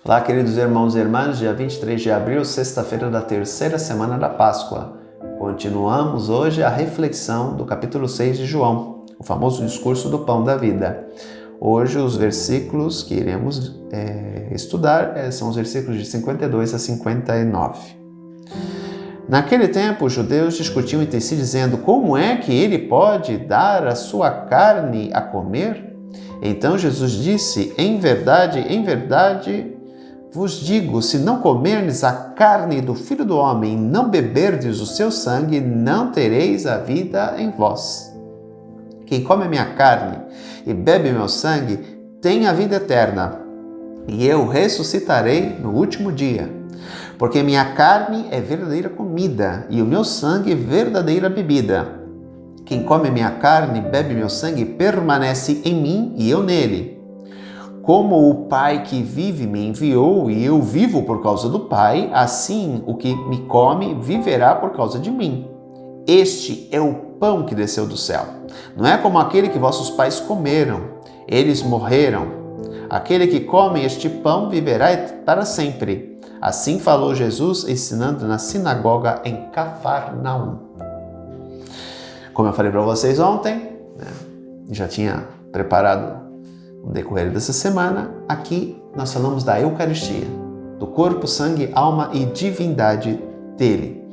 Olá, queridos irmãos e irmãs, dia 23 de abril, sexta-feira da terceira semana da Páscoa. Continuamos hoje a reflexão do capítulo 6 de João, o famoso discurso do pão da vida. Hoje os versículos que iremos estudar são os versículos de 52 a 59. Naquele tempo, os judeus discutiam entre si, dizendo: como é que ele pode dar a sua carne a comer? Então Jesus disse: em verdade, vos digo, se não comerdes a carne do Filho do Homem e não beberdes o seu sangue, não tereis a vida em vós. Quem come a minha carne e bebe meu sangue tem a vida eterna, e eu ressuscitarei no último dia. Porque minha carne é verdadeira comida e o meu sangue verdadeira bebida. Quem come minha carne e bebe meu sangue permanece em mim e eu nele. Como o Pai que vive me enviou e eu vivo por causa do Pai, assim o que me come viverá por causa de mim. Este é o pão que desceu do céu. Não é como aquele que vossos pais comeram. Eles morreram. Aquele que come este pão viverá para sempre. Assim falou Jesus, ensinando na sinagoga em Cafarnaum. Como eu falei para vocês ontem, já tinha preparado no decorrer dessa semana, aqui nós falamos da Eucaristia, do corpo, sangue, alma e divindade dele.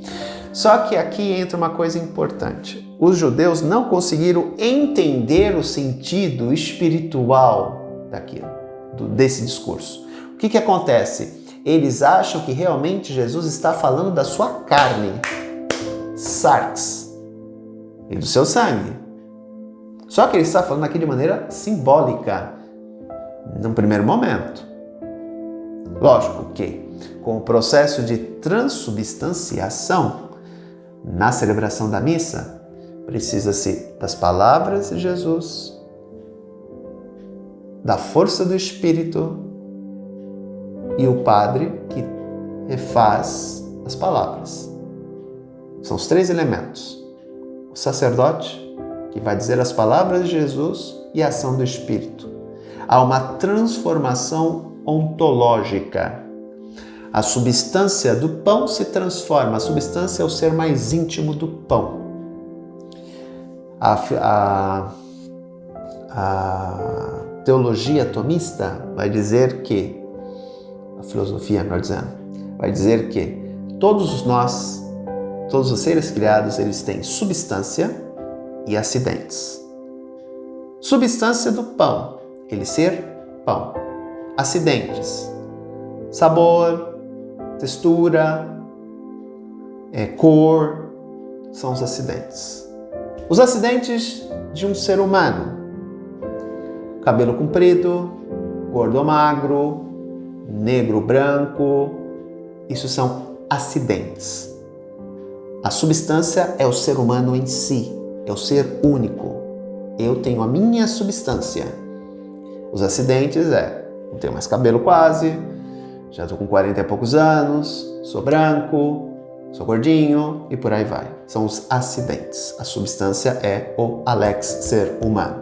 Só que aqui entra uma coisa importante. Os judeus não conseguiram entender o sentido espiritual desse discurso. O que acontece? Eles acham que realmente Jesus está falando da sua carne, sarx, e do seu sangue. Só que ele está falando aqui de maneira simbólica, num primeiro momento. Lógico que, com o processo de transubstanciação, na celebração da missa, precisa-se das palavras de Jesus, da força do Espírito e o Padre que refaz as palavras. São os três elementos. O sacerdote, que vai dizer as palavras de Jesus, e a ação do Espírito. Há uma transformação ontológica. A substância do pão se transforma. A substância é o ser mais íntimo do pão. A teologia tomista vai dizer que, a filosofia, melhor dizendo, vai dizer que todos os seres criados, eles têm substância e acidentes. Substância do pão, ele ser pão. Acidentes, sabor, textura, cor, são os acidentes. Os acidentes de um ser humano: cabelo comprido, gordo ou magro, negro ou branco, isso são acidentes. A substância é o ser humano em si, é o ser único. Eu tenho a minha substância. Os acidentes não tenho mais cabelo quase, já estou com 40 e poucos anos, sou branco, sou gordinho e por aí vai. São os acidentes. A substância é o Alex, ser humano.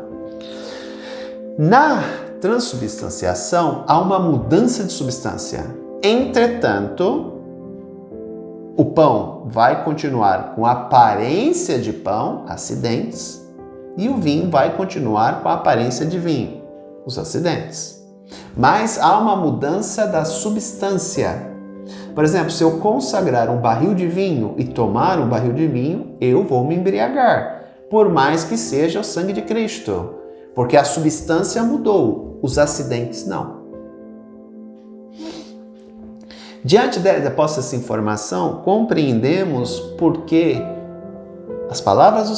Na transubstanciação há uma mudança de substância. Entretanto, o pão vai continuar com a aparência de pão, acidentes, e o vinho vai continuar com a aparência de vinho, os acidentes. Mas há uma mudança da substância. Por exemplo, se eu consagrar um barril de vinho e tomar um barril de vinho, eu vou me embriagar, por mais que seja o sangue de Cristo, porque a substância mudou, os acidentes não. Diante dessa informação, compreendemos por que as palavras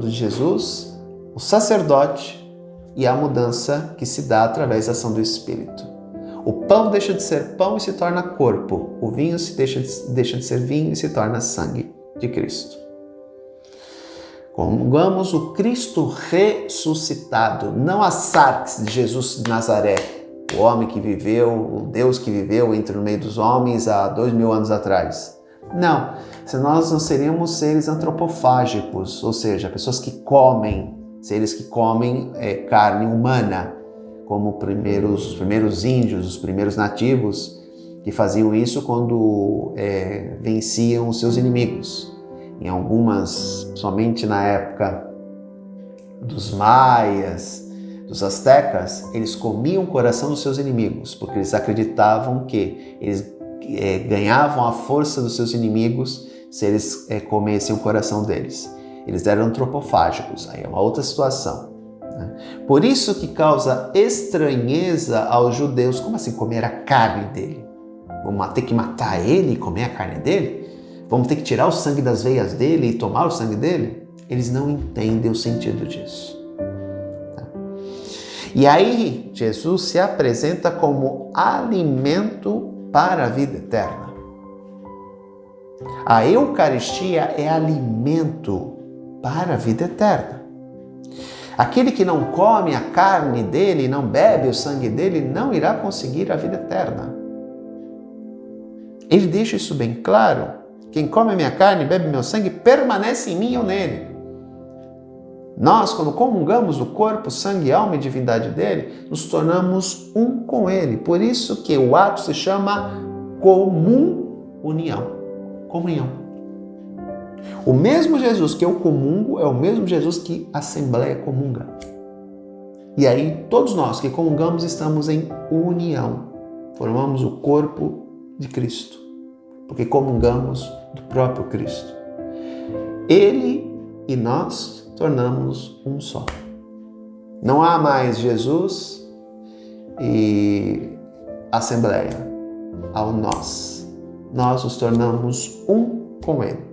de Jesus, o sacerdote e a mudança que se dá através da ação do Espírito. O pão deixa de ser pão e se torna corpo. O vinho deixa de ser vinho e se torna sangue de Cristo. Comungamos o Cristo ressuscitado, não a sarx de Jesus de Nazaré, o homem que viveu, o Deus que viveu no meio dos homens há 2000 anos atrás. Não, senão nós não seríamos seres antropofágicos, ou seja, pessoas que comem, seres que comem carne humana. como os primeiros índios, os primeiros nativos, que faziam isso quando venciam os seus inimigos. Em algumas, somente na época dos maias, dos astecas, eles comiam o coração dos seus inimigos, porque eles acreditavam que eles ganhavam a força dos seus inimigos se eles comessem o coração deles. Eles eram antropofágicos, aí é uma outra situação. Por isso que causa estranheza aos judeus. Como assim comer a carne dele? Vamos ter que matar ele e comer a carne dele? Vamos ter que tirar o sangue das veias dele e tomar o sangue dele? Eles não entendem o sentido disso. E aí Jesus se apresenta como alimento para a vida eterna. A Eucaristia é alimento para a vida eterna. Aquele que não come a carne dele, não bebe o sangue dele, não irá conseguir a vida eterna. Ele deixa isso bem claro. Quem come a minha carne e bebe meu sangue permanece em mim e eu nele. Nós, quando comungamos o corpo, sangue, alma e divindade dele, nos tornamos um com ele. Por isso que o ato se chama comunhão. Comunhão. O mesmo Jesus que eu comungo é o mesmo Jesus que a Assembleia comunga. E aí, todos nós que comungamos estamos em união. Formamos o corpo de Cristo, porque comungamos do próprio Cristo. Ele e nós tornamos um só. Não há mais Jesus e Assembleia. Ao nós. Nós nos tornamos um com Ele.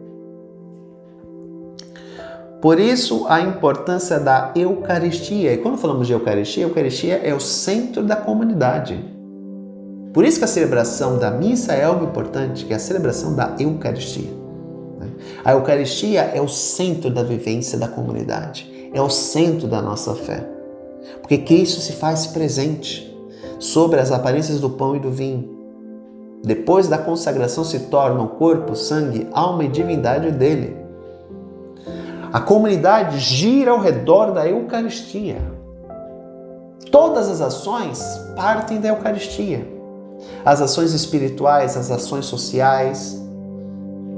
Por isso, a importância da Eucaristia. E quando falamos de Eucaristia, a Eucaristia é o centro da comunidade. Por isso que a celebração da missa é algo importante, que é a celebração da Eucaristia. A Eucaristia é o centro da vivência da comunidade, é o centro da nossa fé. Porque Cristo se faz presente sobre as aparências do pão e do vinho. Depois da consagração se torna o corpo, sangue, alma e divindade dele. A comunidade gira ao redor da Eucaristia. Todas as ações partem da Eucaristia. As ações espirituais, as ações sociais,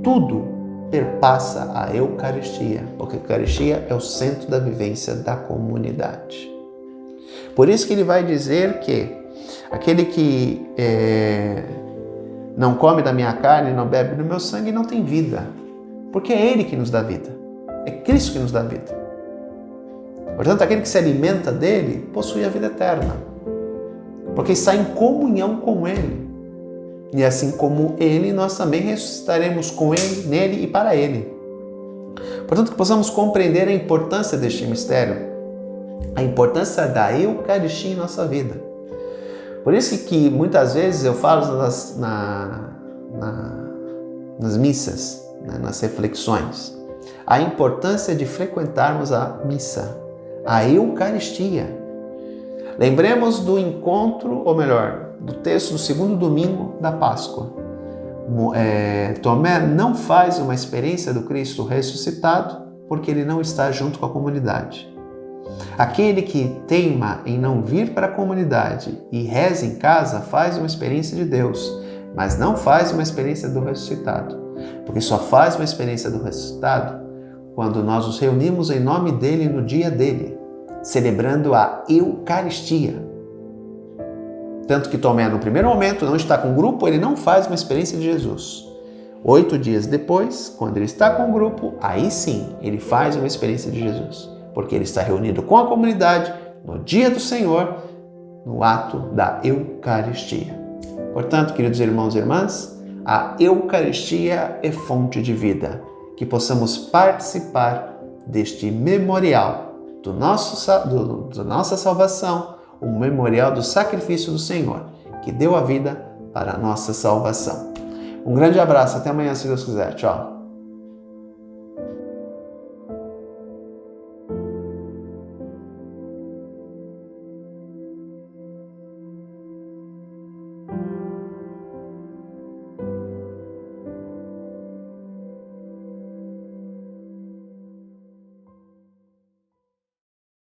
tudo perpassa a Eucaristia, porque a Eucaristia é o centro da vivência da comunidade. Por isso que ele vai dizer que aquele que não come da minha carne, não bebe do meu sangue, não tem vida, porque é Ele que nos dá vida. É Cristo que nos dá vida. Portanto, aquele que se alimenta dele possui a vida eterna, porque está em comunhão com Ele. E assim como Ele, nós também ressuscitaremos com Ele, nele e para Ele. Portanto, que possamos compreender a importância deste mistério, a importância da Eucaristia em nossa vida. Por isso que muitas vezes eu falo nas missas, nas reflexões, a importância de frequentarmos a missa, a Eucaristia. Lembremos do encontro, ou melhor, do texto do segundo domingo da Páscoa. Tomé não faz uma experiência do Cristo ressuscitado porque ele não está junto com a comunidade. Aquele que teima em não vir para a comunidade e reza em casa faz uma experiência de Deus, mas não faz uma experiência do ressuscitado, porque só faz uma experiência do ressuscitado quando nós nos reunimos em nome dele no dia dele, celebrando a Eucaristia. Tanto que Tomé, no primeiro momento, não está com o grupo, ele não faz uma experiência de Jesus. 8 dias depois, quando ele está com o grupo, aí sim, ele faz uma experiência de Jesus, porque ele está reunido com a comunidade no dia do Senhor, no ato da Eucaristia. Portanto, queridos irmãos e irmãs, a Eucaristia é fonte de vida. Que possamos participar deste memorial da nossa salvação, o memorial do sacrifício do Senhor, que deu a vida para a nossa salvação. Um grande abraço, até amanhã, se Deus quiser. Tchau.